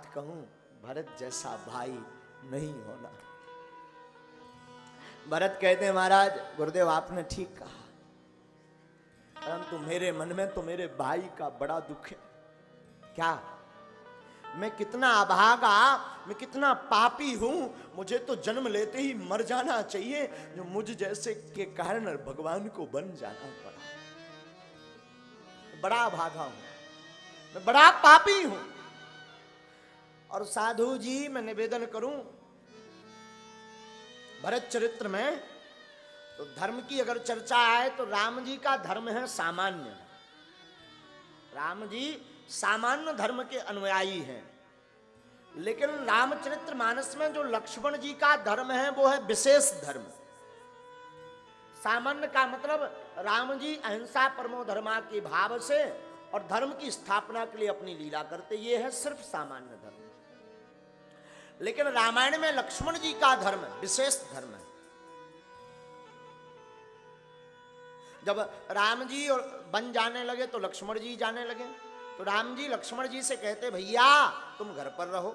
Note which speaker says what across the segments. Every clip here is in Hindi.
Speaker 1: बात कहूं, भरत जैसा भाई नहीं होना। भरत कहते हैं महाराज गुरुदेव आपने ठीक कहा, परंतु मेरे मन में तो मेरे भाई का बड़ा दुख है। क्या? मैं कितना अभागा, मैं कितना पापी हूं, मुझे तो जन्म लेते ही मर जाना चाहिए, जो मुझ जैसे के कारण भगवान को बन जाना पड़ा। बड़ा अभागा हूं, मैं बड़ा पापी हूं। और साधु जी मैं निवेदन करूं, भरत चरित्र में तो धर्म की अगर चर्चा आए तो राम जी का धर्म है सामान्य। राम जी सामान्य धर्म के अनुयायी हैं, लेकिन रामचरित्र मानस में जो लक्ष्मण जी का धर्म है वो है विशेष धर्म। सामान्य का मतलब राम जी अहिंसा परमो धर्मा के भाव से और धर्म की स्थापना के लिए अपनी लीला करते, ये है सिर्फ सामान्य धर्म। लेकिन रामायण में लक्ष्मण जी का धर्म विशेष धर्म है। जब राम जी और बन जाने लगे तो लक्ष्मण जी जाने लगे, तो राम जी लक्ष्मण जी से कहते भैया तुम घर पर रहो।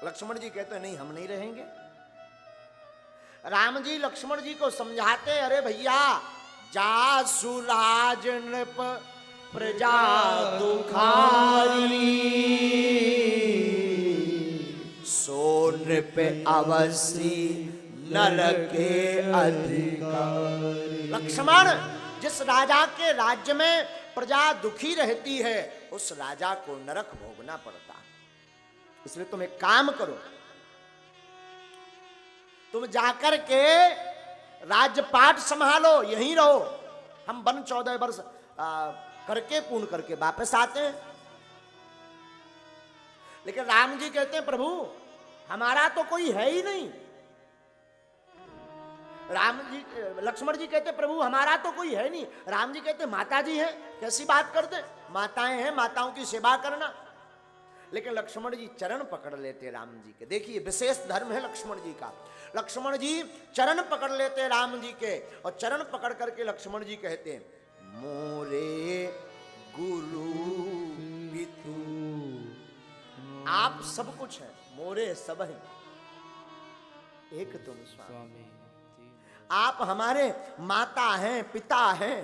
Speaker 1: लक्ष्मण जी कहते नहीं हम नहीं रहेंगे। राम जी लक्ष्मण जी को समझाते अरे भैया जासु राज नृप प्रजा दुखारी सो नृप अवसी नर के अधिकारी। लक्ष्मण जिस राजा के राज्य में प्रजा दुखी रहती है उस राजा को नरक भोगना पड़ता है। इसलिए तुम एक काम करो, तुम जाकर के राज्यपाट संभालो, यहीं रहो। हम वन 14 वर्ष करके पूर्ण करके वापस आते हैं। लेकिन राम जी कहते हैं प्रभु हमारा तो कोई है ही नहीं। राम जी लक्ष्मण जी कहते प्रभु हमारा तो कोई है नहीं। राम जी कहते माता जी है, कैसी बात करते, माताएं हैं, माताओं की सेवा करना। लेकिन लक्ष्मण जी चरण पकड़ लेते राम जी के। देखिए विशेष धर्म है लक्ष्मण जी का। लक्ष्मण जी चरण पकड़ लेते राम जी के, और चरण पकड़ करके लक्ष्मण जी कहते मोरे गुरु पितु आप सब कुछ है, मोरे सब है, एक तुम स्वामी। आप हमारे माता हैं, पिता हैं,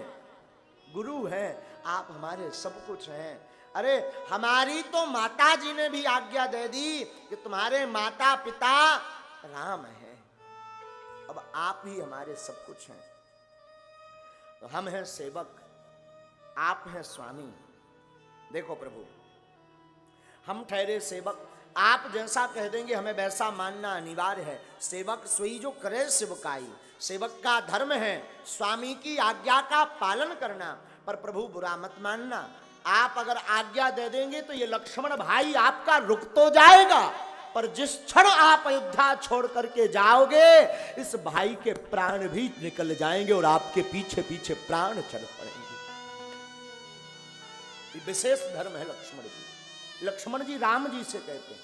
Speaker 1: गुरु हैं, आप हमारे सब कुछ हैं। अरे हमारी तो माता जी ने भी आज्ञा दे दी कि तुम्हारे माता पिता राम हैं, अब आप ही हमारे सब कुछ हैं। तो हम हैं सेवक, आप हैं स्वामी। देखो प्रभु हम ठहरे सेवक, आप जैसा कह देंगे हमें वैसा मानना अनिवार्य है। सेवक सोई जो करे सेवकाई, सेवक का धर्म है स्वामी की आज्ञा का पालन करना। पर प्रभु बुरा मत मानना, आप अगर आज्ञा दे देंगे तो ये लक्ष्मण भाई आपका रुक तो जाएगा, पर जिस क्षण आप अयोध्या छोड़ करके जाओगे इस भाई के प्राण भी निकल जाएंगे और आपके पीछे पीछे प्राण चढ़ पड़ेंगे। ये विशेष धर्म है लक्ष्मण जी। लक्ष्मण जी राम जी से कहते हैं,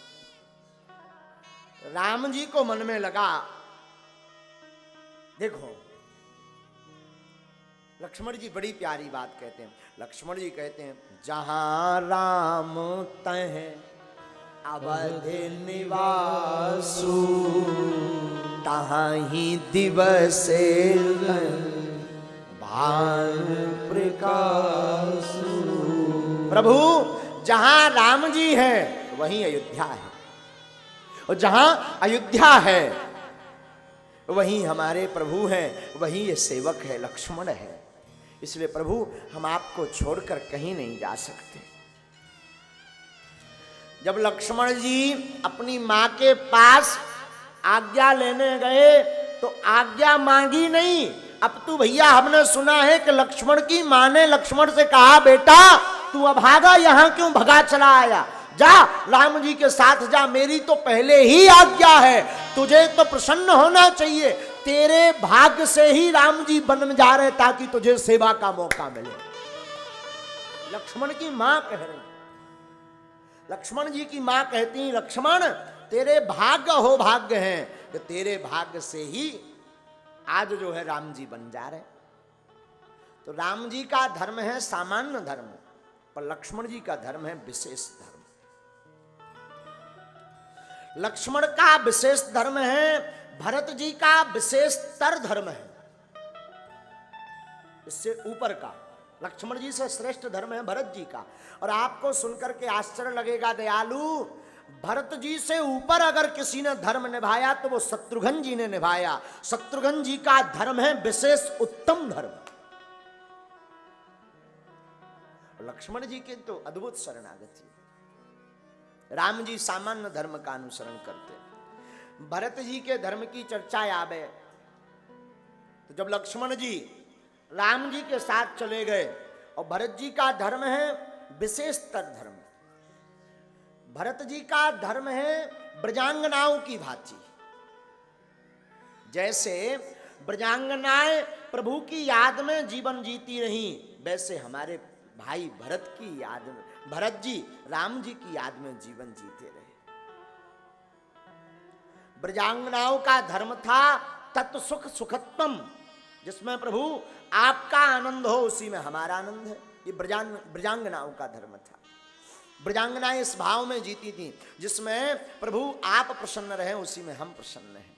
Speaker 1: राम जी को मन में लगा, देखो लक्ष्मण जी बड़ी प्यारी बात कहते हैं। लक्ष्मण जी कहते हैं जहां राम तह अवध निवासु तहां ही दिवस भान प्रकाशु। प्रभु जहां राम जी है वहीं अयोध्या है, और जहां अयोध्या है वहीं हमारे प्रभु हैं, वहीं ये सेवक है लक्ष्मण है। इसलिए प्रभु हम आपको छोड़कर कहीं नहीं जा सकते। जब लक्ष्मण जी अपनी मां के पास आज्ञा लेने गए तो आज्ञा मांगी नहीं। अब तू भैया हमने सुना है कि लक्ष्मण की मां ने लक्ष्मण से कहा बेटा तू अभागा यहां क्यों भगा चला आया, जा राम जी के साथ जा, मेरी तो पहले ही आज्ञा है, तुझे तो प्रसन्न होना चाहिए। तेरे भाग्य से ही राम जी वन जा रहे ताकि तुझे सेवा का मौका मिले। लक्ष्मण की मां कह रही, लक्ष्मण जी की मां कहती लक्ष्मण तेरे भाग्य हो भाग्य हैं कि तेरे भाग्य से ही आज जो है राम जी बन जा रहे। तो राम जी का धर्म है सामान्य धर्म, पर लक्ष्मण जी का धर्म है विशेष धर्म। लक्ष्मण का विशेष धर्म है, भरत जी का विशेषतर धर्म है, इससे ऊपर का। लक्ष्मण जी से श्रेष्ठ धर्म है भरत जी का। और आपको सुनकर के आश्चर्य लगेगा दयालु, भरत जी से ऊपर अगर किसी ने धर्म निभाया तो वो शत्रुघ्न जी ने निभाया। शत्रुघ्न जी का धर्म है विशेष उत्तम धर्म। लक्ष्मण जी के तो अद्भुत शरणागति। राम जी सामान्य धर्म का अनुसरण करते। भरत जी के धर्म की चर्चा आवे तो जब लक्ष्मण जी राम जी के साथ चले गए, और भरत जी का धर्म है विशेषतर धर्म। भरत जी का धर्म है ब्रजांगनाओं की भांति। जैसे ब्रजांगनाएं प्रभु की याद में जीवन जीती रही, वैसे हमारे भाई भरत की याद में, भरत जी राम जी की याद में जीवन जीते रहे। ब्रजांगनाओं का धर्म था तत् सुख सुखत्वम, जिसमें प्रभु आपका आनंद हो उसी में हमारा आनंद है। ये ब्रजांगनाओं का धर्म था। ब्रजांगनाएं इस भाव में जीती थी जिसमें प्रभु आप प्रसन्न रहे उसी में हम प्रसन्न हैं।